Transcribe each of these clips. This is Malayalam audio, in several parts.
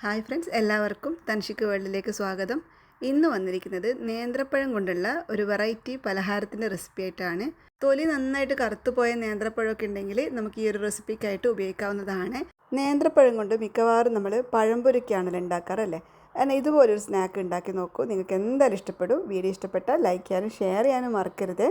ഹായ് ഫ്രണ്ട്സ്, എല്ലാവർക്കും തൻഷിക്ക് വേൾഡിലേക്ക് സ്വാഗതം. ഇന്ന് വന്നിരിക്കുന്നത് നേന്ത്രപ്പഴം കൊണ്ടുള്ള ഒരു വെറൈറ്റി പലഹാരത്തിൻ്റെ റെസിപ്പി ആയിട്ടാണ്. തൊലി നന്നായിട്ട് കറുത്തുപോയ നേന്ത്രപ്പഴമൊക്കെ ഉണ്ടെങ്കിൽ നമുക്ക് ഈ ഒരു റെസിപ്പിക്കായിട്ട് ഉപയോഗിക്കാവുന്നതാണ്. നേന്ത്രപ്പഴം കൊണ്ട് മിക്കവാറും നമ്മൾ പഴംപൊരിക്കാണല്ലോ ഉണ്ടാക്കാറല്ലേ. എന്നാൽ ഇതുപോലൊരു സ്നാക്ക് ഉണ്ടാക്കി നോക്കൂ, നിങ്ങൾക്ക് എന്തായാലും ഇഷ്ടപ്പെടും. വീഡിയോ ഇഷ്ടപ്പെട്ടാൽ ലൈക്ക് ചെയ്യാനും ഷെയർ ചെയ്യാനും മറക്കരുത്.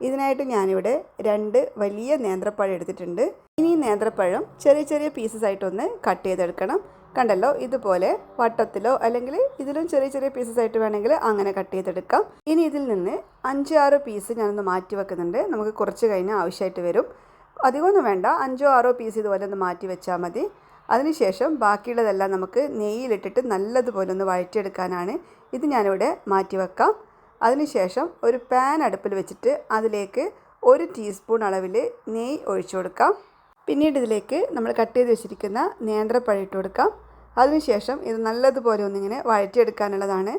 ഇതിനായിട്ട് ഞാനിവിടെ 2 വലിയ നേന്ത്രപ്പഴം എടുത്തിട്ടുണ്ട്. ഇനി ഈ നേന്ത്രപ്പഴം ചെറിയ ചെറിയ പീസസ് ആയിട്ടൊന്ന് കട്ട് ചെയ്തെടുക്കണം. കണ്ടല്ലോ, ഇതുപോലെ വട്ടത്തിലോ അല്ലെങ്കിൽ ഇതിലും ചെറിയ ചെറിയ പീസസ് ആയിട്ട് വേണമെങ്കിൽ അങ്ങനെ കട്ട് ചെയ്തെടുക്കാം. ഇനി ഇതിൽ നിന്ന് 5-6 പീസ് ഞാനൊന്ന് മാറ്റി വെക്കുന്നുണ്ട്. നമുക്ക് കുറച്ച് കഴിഞ്ഞാൽ ആവശ്യമായിട്ട് വരും. അധികമൊന്നും വേണ്ട, 5-6 പീസ് ഇതുപോലെ ഒന്ന് മാറ്റി വെച്ചാൽ മതി. അതിനുശേഷം ബാക്കിയുള്ളതെല്ലാം നമുക്ക് നെയ്യിലിട്ടിട്ട് നല്ലതുപോലെ ഒന്ന് വഴറ്റിയെടുക്കാനാണ്. ഇത് ഞാനിവിടെ മാറ്റി വെക്കാം. അതിനുശേഷം ഒരു പാൻ അടുപ്പിൽ വെച്ചിട്ട് അതിലേക്ക് 1 ടീസ്പൂൺ അളവിൽ നെയ്യ് ഒഴിച്ചു കൊടുക്കാം. പിന്നീട് ഇതിലേക്ക് നമ്മൾ കട്ട് ചെയ്ത് വെച്ചിരിക്കുന്ന നേന്ത്രപ്പഴം ഇട്ട് കൊടുക്കാം. അതിനുശേഷം ഇത് നല്ലതുപോലെ ഒന്നിങ്ങനെ വഴറ്റിയെടുക്കാനുള്ളതാണ്.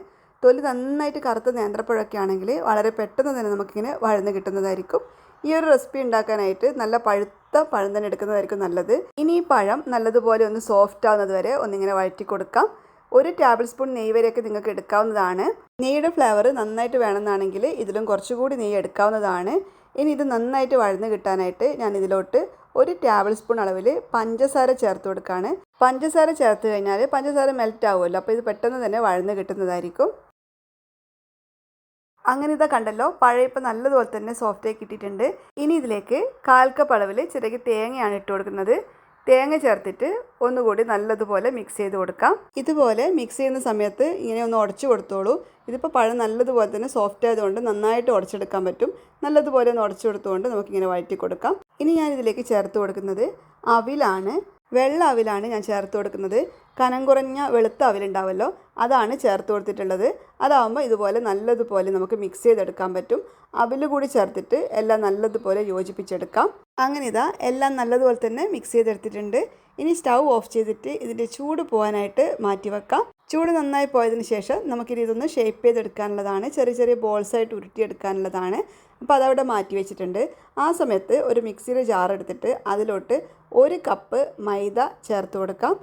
തൊലി നന്നായിട്ട് കറുത്ത നേന്ത്രപ്പഴമൊക്കെ ആണെങ്കിൽ വളരെ പെട്ടെന്ന് തന്നെ നമുക്കിങ്ങനെ വഴന്ന് കിട്ടുന്നതായിരിക്കും. ഈ ഒരു റെസിപ്പി ഉണ്ടാക്കാനായിട്ട് നല്ല പഴുത്ത പഴം തന്നെ എടുക്കുന്നതായിരിക്കും നല്ലത്. ഇനി ഈ പഴം നല്ലതുപോലെ ഒന്ന് സോഫ്റ്റ് ആവുന്നത് വരെ ഒന്നിങ്ങനെ വഴറ്റി കൊടുക്കാം. 1 ടേബിൾ സ്പൂൺ നെയ്യ് വരെയൊക്കെ നിങ്ങൾക്ക് എടുക്കാവുന്നതാണ്. നെയ്യുടെ ഫ്ലേവർ നന്നായിട്ട് വേണമെന്നാണെങ്കിൽ ഇതിലും കുറച്ചുകൂടി നെയ്യ് എടുക്കാവുന്നതാണ്. ഇനി ഇത് നന്നായിട്ട് വഴന്ന് കിട്ടാനായിട്ട് ഞാൻ ഇതിലോട്ട് 1 ടേബിൾ സ്പൂൺ അളവിൽ പഞ്ചസാര ചേർത്ത് കൊടുക്കുകയാണ്. പഞ്ചസാര ചേർത്ത് കഴിഞ്ഞാൽ പഞ്ചസാര മെൽറ്റ് ആവുമല്ലോ, അപ്പോൾ ഇത് പെട്ടെന്ന് തന്നെ വഴന്ന് കിട്ടുന്നതായിരിക്കും. അങ്ങനെ ഇതാ കണ്ടല്ലോ, പഴം ഇപ്പം നല്ലതുപോലെ തന്നെ സോഫ്റ്റായി കിട്ടിയിട്ടുണ്ട്. ഇനി ഇതിലേക്ക് 1/4 കപ്പ് അളവിൽ ചിരകിയ തേങ്ങയാണ് ഇട്ട് കൊടുക്കുന്നത്. തേങ്ങ ചേർത്തിട്ട് ഒന്നുകൂടി നല്ലതുപോലെ മിക്സ് ചെയ്ത് കൊടുക്കാം. ഇതുപോലെ മിക്സ് ചെയ്യുന്ന സമയത്ത് ഇങ്ങനെ ഒന്ന് ഉടച്ചു കൊടുത്തോളൂ. ഇതിപ്പോൾ പഴം നല്ലതുപോലെ തന്നെ സോഫ്റ്റ് ആയതുകൊണ്ട് നന്നായിട്ട് ഉടച്ചെടുക്കാൻ പറ്റും. നല്ലതുപോലെ ഒന്ന് ഉടച്ചു കൊടുത്തുകൊണ്ട് നമുക്കിങ്ങനെ വഴറ്റി കൊടുക്കാം. ഇനി ഞാൻ ഇതിലേക്ക് ചേർത്ത് കൊടുക്കുന്നത് അവിലാണ്. വെള്ള അവിലാണ് ഞാൻ ചേർത്ത് കൊടുക്കുന്നത്. കനം കുറഞ്ഞ വെളുത്ത അവിലുണ്ടാവുമല്ലോ, അതാണ് ചേർത്ത് കൊടുത്തിട്ടുള്ളത്. അതാവുമ്പോൾ ഇതുപോലെ നല്ലതുപോലെ നമുക്ക് മിക്സ് ചെയ്തെടുക്കാൻ പറ്റും. അവിൽ കൂടി ചേർത്തിട്ട് എല്ലാം നല്ലതുപോലെ യോജിപ്പിച്ചെടുക്കാം. അങ്ങനെ ഇതാ എല്ലാം നല്ലതുപോലെ തന്നെ മിക്സ് ചെയ്തെടുത്തിട്ടുണ്ട്. ഇനി സ്റ്റൗ ഓഫ് ചെയ്തിട്ട് ഇതിൻ്റെ ചൂട് പോകാനായിട്ട് മാറ്റി വെക്കാം. ചൂട് നന്നായി പോയതിന് ശേഷം നമുക്കിനി ഇതൊന്ന് ഷേപ്പ് ചെയ്തെടുക്കാനുള്ളതാണ്. ചെറിയ ചെറിയ ബോൾസായിട്ട് ഉരുട്ടിയെടുക്കാനുള്ളതാണ്. അപ്പോൾ അതവിടെ മാറ്റി വെച്ചിട്ടുണ്ട്. ആ സമയത്ത് ഒരു മിക്സിയുടെ ജാർ എടുത്തിട്ട് അതിലോട്ട് 1 കപ്പ് മൈദ ചേർത്ത് കൊടുക്കാം.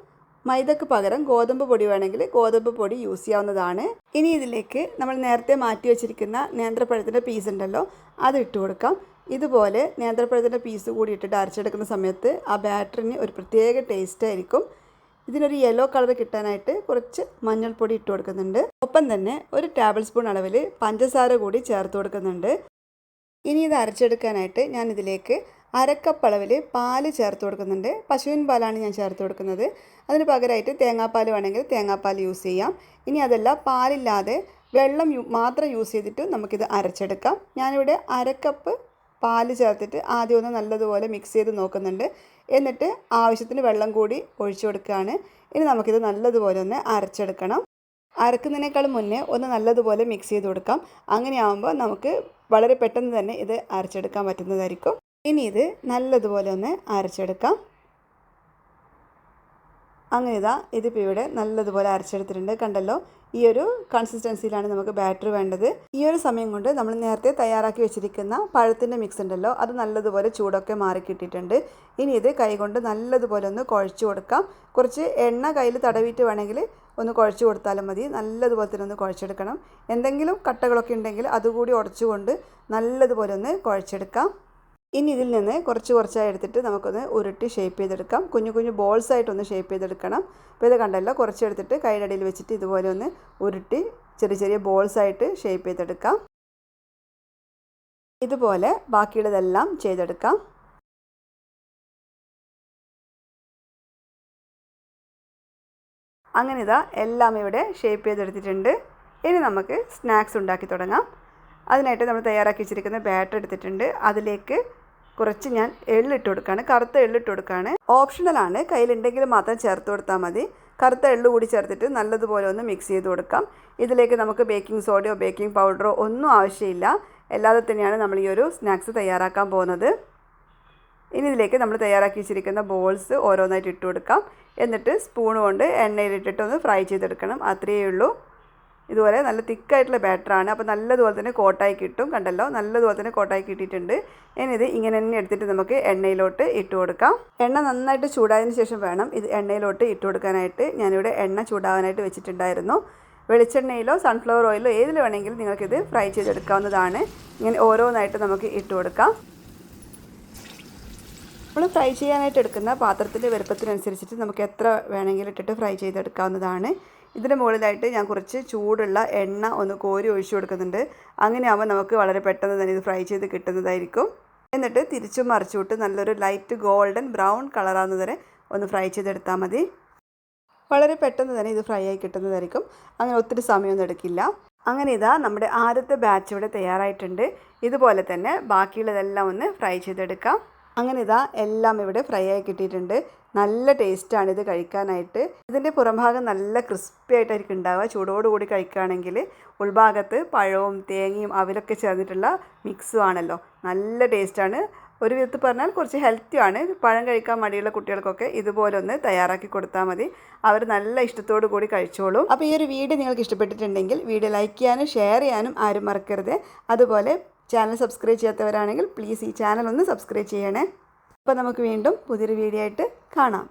മൈദക്ക് പകരം ഗോതമ്പ് പൊടി വേണമെങ്കിൽ ഗോതമ്പ് പൊടി യൂസ് ചെയ്യാവുന്നതാണ്. ഇനി ഇതിലേക്ക് നമ്മൾ നേരത്തെ മാറ്റി വെച്ചിരിക്കുന്ന നേന്ത്രപ്പഴത്തിൻ്റെ പീസ് ഉണ്ടല്ലോ, അത് ഇട്ട് കൊടുക്കാം. ഇതുപോലെ നേന്ത്രപ്പഴത്തിൻ്റെ പീസ് കൂടി ഇട്ടിട്ട് അരച്ചെടുക്കുന്ന സമയത്ത് ആ ബാറ്ററിന് ഒരു പ്രത്യേക ടേസ്റ്റ് ആയിരിക്കും. ഇതിനൊരു യെല്ലോ കളർ കിട്ടാനായിട്ട് കുറച്ച് മഞ്ഞൾപ്പൊടി ഇട്ട് കൊടുക്കുന്നുണ്ട്. ഒപ്പം തന്നെ 1 ടേബിൾ സ്പൂൺ അളവിൽ പഞ്ചസാര കൂടി ചേർത്ത് കൊടുക്കുന്നുണ്ട്. ഇനി ഇത് അരച്ചെടുക്കാനായിട്ട് ഞാൻ ഇതിലേക്ക് 1/2 കപ്പ് അളവിൽ പാല് ചേർത്ത് കൊടുക്കുന്നുണ്ട്. പശുവിൻ പാലാണ് ഞാൻ ചേർത്ത് കൊടുക്കുന്നത്. അതിന് പകരമായിട്ട് തേങ്ങാപ്പാൽ വേണമെങ്കിൽ തേങ്ങാപ്പാൽ യൂസ് ചെയ്യാം. ഇനി അതല്ല, പാലില്ലാതെ വെള്ളം മാത്രം യൂസ് ചെയ്തിട്ട് നമുക്കിത് അരച്ചെടുക്കാം. ഞാനിവിടെ 1/2 കപ്പ് പാല് ചേർത്തിട്ട് ആദ്യം ഒന്ന് നല്ലതുപോലെ മിക്സ് ചെയ്ത് നോക്കുന്നുണ്ട്. എന്നിട്ട് ആവശ്യത്തിന് വെള്ളം കൂടി ഒഴിച്ചു കൊടുക്കുകയാണ്. ഇനി നമുക്കിത് നല്ലതുപോലെ ഒന്ന് അരച്ചെടുക്കണം. അരക്കുന്നതിനേക്കാളും മുന്നേ ഒന്ന് നല്ലതുപോലെ മിക്സ് ചെയ്ത് കൊടുക്കാം. അങ്ങനെയാകുമ്പോൾ നമുക്ക് വളരെ പെട്ടെന്ന് തന്നെ ഇത് അരച്ചെടുക്കാൻ പറ്റുന്നതായിരിക്കും. ഇനി ഇത് നല്ലതുപോലെ ഒന്ന് അരച്ചെടുക്കാം. അങ്ങനെ ഇതാ ഇതിപ്പോൾ ഇവിടെ നല്ലതുപോലെ അരച്ചെടുത്തിട്ടുണ്ട്. കണ്ടല്ലോ, ഈ ഒരു കൺസിസ്റ്റൻസിയിലാണ് നമുക്ക് ബാറ്റർ വേണ്ടത്. ഈ ഒരു സമയം കൊണ്ട് നമ്മൾ നേരത്തെ തയ്യാറാക്കി വെച്ചിരിക്കുന്ന പഴത്തിൻ്റെ മിക്സ് ഉണ്ടല്ലോ, അത് നല്ലതുപോലെ ചൂടൊക്കെ മാറി കിട്ടിയിട്ടുണ്ട്. ഇനി ഇത് കൈകൊണ്ട് നല്ലതുപോലെ ഒന്ന് കുഴച്ച് കൊടുക്കാം. കുറച്ച് എണ്ണ കയ്യിൽ തടവിയിട്ട് വേണമെങ്കിൽ ഒന്ന് കുഴച്ച് കൊടുത്താലും മതി. നല്ലതുപോലെ തന്നെ ഒന്ന് കുഴച്ചെടുക്കണം. എന്തെങ്കിലും കട്ടകളൊക്കെ ഉണ്ടെങ്കിൽ അതുകൂടി ഉടച്ചുകൊണ്ട് നല്ലതുപോലെ ഒന്ന് കുഴച്ചെടുക്കാം. ഇനി ഇതിൽ നിന്ന് കുറച്ചായി എടുത്തിട്ട് നമുക്കൊന്ന് ഉരുട്ടി ഷേപ്പ് ചെയ്തെടുക്കാം. കുഞ്ഞു കുഞ്ഞു ബോൾസായിട്ടൊന്ന് ഷേപ്പ് ചെയ്തെടുക്കണം. അപ്പോൾ ഇത് കണ്ടല്ലോ, കുറച്ചെടുത്തിട്ട് കൈയുടെ അടിയിൽ വെച്ചിട്ട് ഇതുപോലെ ഒന്ന് ഉരുട്ടി ചെറിയ ചെറിയ ബോൾസായിട്ട് ഷേപ്പ് ചെയ്തെടുക്കാം. ഇതുപോലെ ബാക്കിയുള്ളതെല്ലാം ചെയ്തെടുക്കാം. അങ്ങനെ ഇതാ എല്ലാം ഇവിടെ ഷേപ്പ് ചെയ്തെടുത്തിട്ടുണ്ട്. ഇനി നമുക്ക് സ്നാക്സ് ഉണ്ടാക്കി തുടങ്ങാം. അതിനായിട്ട് നമ്മൾ തയ്യാറാക്കി വെച്ചിരിക്കുന്ന ബാറ്റർ എടുത്തിട്ടുണ്ട്. അതിലേക്ക് കുറച്ച് ഞാൻ എള്ളിട്ട് കൊടുക്കുകയാണ്. കറുത്ത എള്ളിട്ട് കൊടുക്കുകയാണ്. ഓപ്ഷണലാണ്, കയ്യിലുണ്ടെങ്കിൽ മാത്രം ചേർത്ത് കൊടുത്താൽ മതി. കറുത്ത എള്ള് കൂടി ചേർത്തിട്ട് നല്ലതുപോലെ ഒന്ന് മിക്സ് ചെയ്ത് കൊടുക്കാം. ഇതിലേക്ക് നമുക്ക് ബേക്കിംഗ് സോഡയോ ബേക്കിംഗ് പൗഡറോ ഒന്നും ആവശ്യമില്ല. അല്ലാതെ തന്നെയാണ് നമ്മൾ ഈ ഒരു സ്നാക്സ് തയ്യാറാക്കാൻ പോകുന്നത്. ഇനി ഇതിലേക്ക് നമ്മൾ തയ്യാറാക്കി വെച്ചിരിക്കുന്ന ബോൾസ് ഓരോന്നായിട്ട് ഇട്ട് കൊടുക്കാം. എന്നിട്ട് സ്പൂൺ കൊണ്ട് എണ്ണയിലിട്ടിട്ട് ഒന്ന് ഫ്രൈ ചെയ്തെടുക്കണം. അത്രയേ ഉള്ളൂ. ഇതുപോലെ നല്ല തിക്കായിട്ടുള്ള ബാറ്ററാണ്. അപ്പോൾ നല്ലതുപോലെ തന്നെ കോട്ടായി കിട്ടും. കണ്ടല്ലോ, നല്ലതുപോലെ തന്നെ കോട്ടായി കിട്ടിയിട്ടുണ്ട്. ഇനി ഇത് ഇങ്ങനെ തന്നെ എടുത്തിട്ട് നമുക്ക് എണ്ണയിലോട്ട് ഇട്ട് കൊടുക്കാം. എണ്ണ നന്നായിട്ട് ചൂടായതിന് ശേഷം വേണം ഇത് എണ്ണയിലോട്ട് ഇട്ട് കൊടുക്കാനായിട്ട്. ഞാനിവിടെ എണ്ണ ചൂടാവാനായിട്ട് വെച്ചിട്ടുണ്ടായിരുന്നു. വെളിച്ചെണ്ണയിലോ സൺഫ്ലവർ ഓയിലോ ഏതിൽ വേണമെങ്കിലും നിങ്ങൾക്കിത് ഫ്രൈ ചെയ്തെടുക്കാവുന്നതാണ്. ഇങ്ങനെ ഓരോന്നായിട്ട് നമുക്ക് ഇട്ട് കൊടുക്കാം. നമ്മൾ ഫ്രൈ ചെയ്യാനായിട്ട് എടുക്കുന്ന പാത്രത്തിൻ്റെ വലുപ്പത്തിനനുസരിച്ചിട്ട് നമുക്ക് എത്ര വേണമെങ്കിലും ഇട്ടിട്ട് ഫ്രൈ ചെയ്തെടുക്കാവുന്നതാണ്. ഇതിൻ്റെ മുകളിലായിട്ട് ഞാൻ കുറച്ച് ചൂടുള്ള എണ്ണ ഒന്ന് കോരി ഒഴിച്ചു കൊടുക്കുന്നുണ്ട്. അങ്ങനെയാകുമ്പോൾ നമുക്ക് വളരെ പെട്ടെന്ന് തന്നെ ഇത് ഫ്രൈ ചെയ്ത് കിട്ടുന്നതായിരിക്കും. എന്നിട്ട് തിരിച്ചും മറിച്ചുവിട്ട് നല്ലൊരു ലൈറ്റ് ഗോൾഡൻ ബ്രൗൺ കളറാകുന്നത് വരെ ഒന്ന് ഫ്രൈ ചെയ്തെടുത്താൽ മതി. വളരെ പെട്ടെന്ന് തന്നെ ഇത് ഫ്രൈ ആയി കിട്ടുന്നതായിരിക്കും. അങ്ങനെ ഒത്തിരി സമയമൊന്നും എടുക്കില്ല. അങ്ങനെ ഇതാ നമ്മുടെ ആദ്യത്തെ ബാച്ച് ഇവിടെ തയ്യാറായിട്ടുണ്ട്. ഇതുപോലെ തന്നെ ബാക്കിയുള്ളതെല്ലാം ഒന്ന് ഫ്രൈ ചെയ്തെടുക്കാം. അങ്ങനെ ഇതാ എല്ലാം ഇവിടെ ഫ്രൈ ആയി കിട്ടിയിട്ടുണ്ട്. നല്ല ടേസ്റ്റാണ് ഇത് കഴിക്കാനായിട്ട്. ഇതിൻ്റെ പുറംഭാഗം നല്ല ക്രിസ്പി ആയിട്ടായിരിക്കും ഉണ്ടാവുക. ചൂടോടുകൂടി കഴിക്കുകയാണെങ്കിൽ ഉൾഭാഗത്ത് പഴവും തേങ്ങയും അവിലൊക്കെ ചേർന്നിട്ടുള്ള മിക്സും ആണല്ലോ. നല്ല ടേസ്റ്റാണ്. ഒരു വിധത്തിൽ പറഞ്ഞാൽ കുറച്ച് ഹെൽത്തിയാണ്. പഴം കഴിക്കാൻ മടിയുള്ള കുട്ടികൾക്കൊക്കെ ഇതുപോലെ ഒന്ന് തയ്യാറാക്കി കൊടുത്താൽ മതി. അവർ നല്ല ഇഷ്ടത്തോടു കൂടി കഴിച്ചോളും. അപ്പോൾ ഈ ഒരു വീഡിയോ നിങ്ങൾക്ക് ഇഷ്ടപ്പെട്ടിട്ടുണ്ടെങ്കിൽ വീഡിയോ ലൈക്ക് ചെയ്യാനും ഷെയർ ചെയ്യാനും ആരും മറക്കരുത്. അതുപോലെ ചാനൽ സബ്സ്ക്രൈബ് ചെയ്യാത്തവരാണെങ്കിൽ പ്ലീസ് ഈ ചാനൽ ഒന്ന് സബ്സ്ക്രൈബ് ചെയ്യണേ. അപ്പോൾ നമുക്ക് വീണ്ടും പുതിയൊരു വീഡിയോ ആയിട്ട് കാണാം.